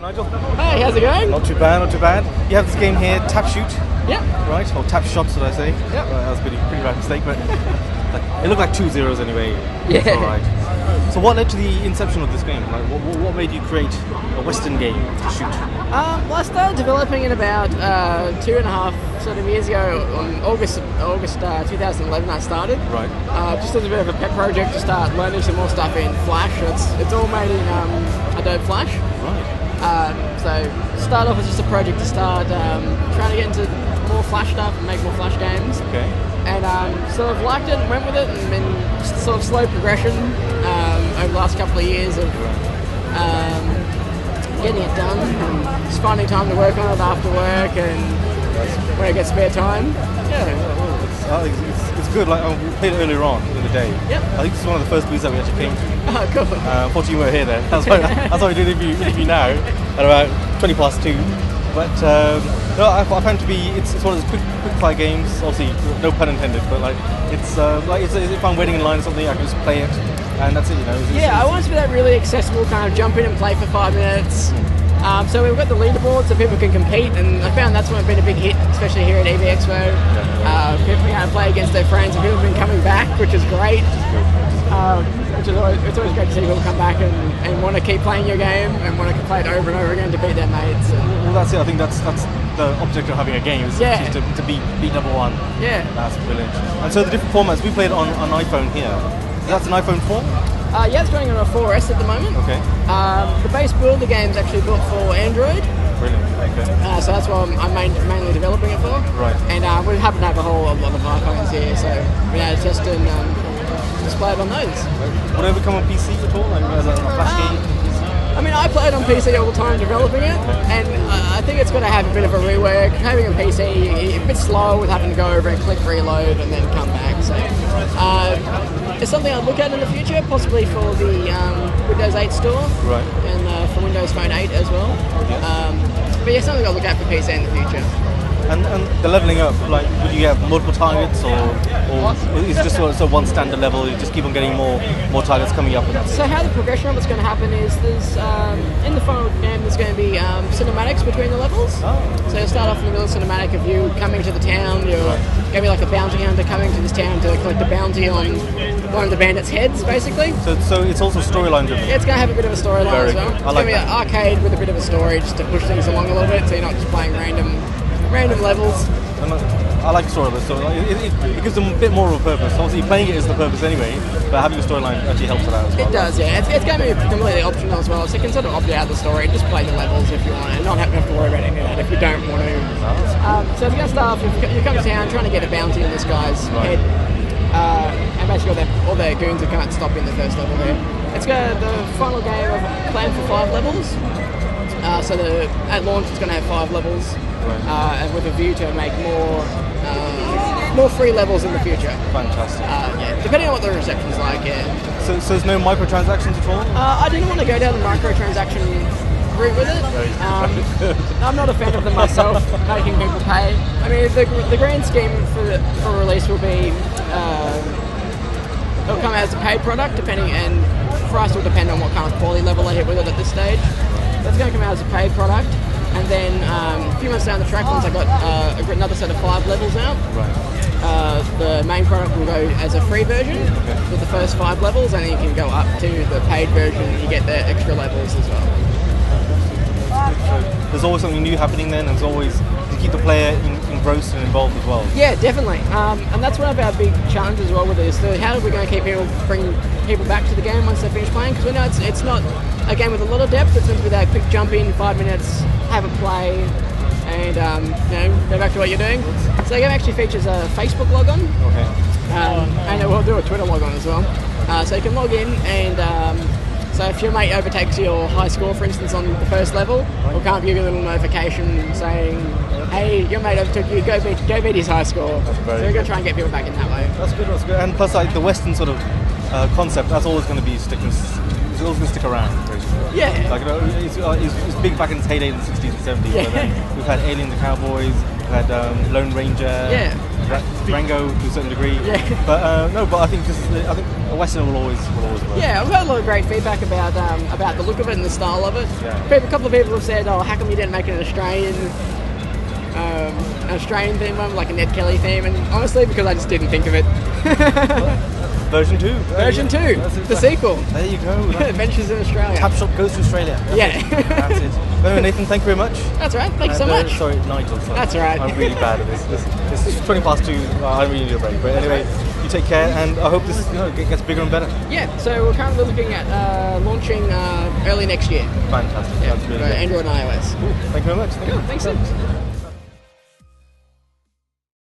Nigel. Hey, how's it going? Not too bad, not too bad. You have this game here, Tapshot. Yeah. Right? Or Tapshot, should I say? Yeah. That was a pretty bad mistake, but it looked like 2 zeros anyway. Yeah. It's alright. So what led to the inception of this game? Like, what made you create a Western game to shoot? Well, I started developing it about 2.5 sort of years ago. On August 2011, I started. Right. Just as a bit of a pet project to start learning some more stuff in Flash. It's all made in Adobe Flash. Right. So start off as just a project to start trying to get into more Flash stuff and make more Flash games. Okay. And sort of liked it and went with it, and been sort of slow progression over the last couple of years of getting it done and just finding time to work on it after work and when I get spare time. Yeah. It's good. Like we played it earlier on in the day. Yep. I think this is one of the first booths that we actually came to. Oh, cool. Unfortunately, you weren't here then. That's why we did interview now at about 20 past 2. But no, I found it to be it's one of those quick fire games. Obviously, no pun intended, but like it's if I'm waiting in line or something, I can just play it, and that's it. You know. I want it to be that really accessible kind of jump in and play for 5 minutes. So we've got the leaderboard so people can compete, and I found that's been a big hit, especially here at EV Expo. People can kind of play against their friends, and people have been coming back, which is great. It's always great to see people come back and want to keep playing your game and want to play it over and over again to beat their mates. Well, that's it. I think that's the object of having a game is to beat number one. Yeah. That's brilliant. And so the different formats, we played on iPhone here. That's an iPhone 4? Yeah, it's running on a 4S at the moment. Okay. The base build of the game is actually built for Android. Brilliant. Okay. So that's what I'm mainly developing it for. Right. And we happen to have a lot of iPhones here, so we had to test and display it on those. Would it ever come on PC at all? Like as a Flash game? I mean, I play it on PC all the time developing it, and I think it's going to have a bit of a rework. Having a PC, a bit slow with having to go over and click reload and then come back. So it's something I'd look at in the future, possibly for the Windows 8 store, right, and for Windows Phone 8 as well. Yeah. But yeah, something I'll look at for PC in the future. And the leveling up, like, would you have multiple targets, or is it just sort of one standard level? You just keep on getting more targets coming up? So how the progression of it's going to happen is there's in the final game there's going to be cinematics between the levels. Oh. So you'll start off in the middle of cinematic of you coming to the town. You're going to be like a bounty hunter coming to this town to collect a bounty on one of the bandits' heads, basically. So it's also storyline driven. Yeah, it's going to have a bit of a storyline as well. It's going to be an arcade with a bit of a story just to push things along a little bit, so you're not just playing random levels. I like storylines, so it gives them a bit more of a purpose. Obviously, playing it is the purpose anyway, but having a storyline actually helps it out as well. It does, yeah. It's going to be completely optional as well, so you can sort of opt out of the story, just play the levels if you want, and not have to worry about any of that if you don't want to. So if you're going to start off, you come to town trying to get a bounty on this guy's head, and basically all their goons are can't stop in the first level there. It's got the final game of planned for 5 levels. So at launch it's going to have 5 levels, and with a view to make more free levels in the future. Fantastic. Yeah, depending on what the reception's like. Yeah. So there's no microtransactions at all? I didn't want to go down the microtransaction route with it. I'm not a fan of them myself, making people pay. I mean, the grand scheme for release will be it'll come out as a paid product, and price will depend on what kind of quality level I hit with it at this stage. That's going to come out as a paid product, and then a few months down the track, once I got another set of 5 levels out, the main product will go as a free version with the first 5 levels, and then you can go up to the paid version and you get the extra levels as well. So there's always something new happening then, and there's always to keep the player engrossed and involved as well. Yeah, definitely. And that's one of our big challenges as well with this. How are we going to bring people back to the game once they finish playing? Because we know it's not a game with a lot of depth. It's meant to be that quick jump in, 5 minutes, have a play, and go back to what you're doing. So the game actually features a Facebook logon, and it will do a Twitter logon as well. So you can log in, and so if your mate overtakes your high score, for instance, on the first level, we'll come give you a little notification saying, "Hey, your mate overtook you. Go beat his high score." So we're going to try and get people back in that way. That's good. And plus, like the Western sort of concept, that's always going to be sticking. It's always going to stick around. Basically. Yeah. Like it's big back in its heyday in the 60s and 70s. Yeah. We've had Alien the Cowboys. We've had Lone Ranger. Yeah. Rango to a certain degree. Yeah. But no, but I think I think a Western will always work. Yeah, I've heard a lot of great feedback about the look of it and the style of it. Yeah. A couple of people have said, "Oh, how come you didn't make it an Australian theme one, like a Ned Kelly theme?" And honestly, because I just didn't think of it. Version 2. Version 2, the sequel. There you go. Adventures in Australia. Tapshot goes to Australia. That's it. Anyway, Nathan, thank you very much. That's right. Thank you so much. Sorry, Nigel. Sorry. That's all right. I'm really bad at this. This is 20 past 2. I really need a break. But anyway, you take care, and I hope this gets bigger and better. Yeah. So we're currently looking at launching early next year. Fantastic. Yeah, That's really for good. Android and iOS. Cool. Thank you very much. Cool. Thanks.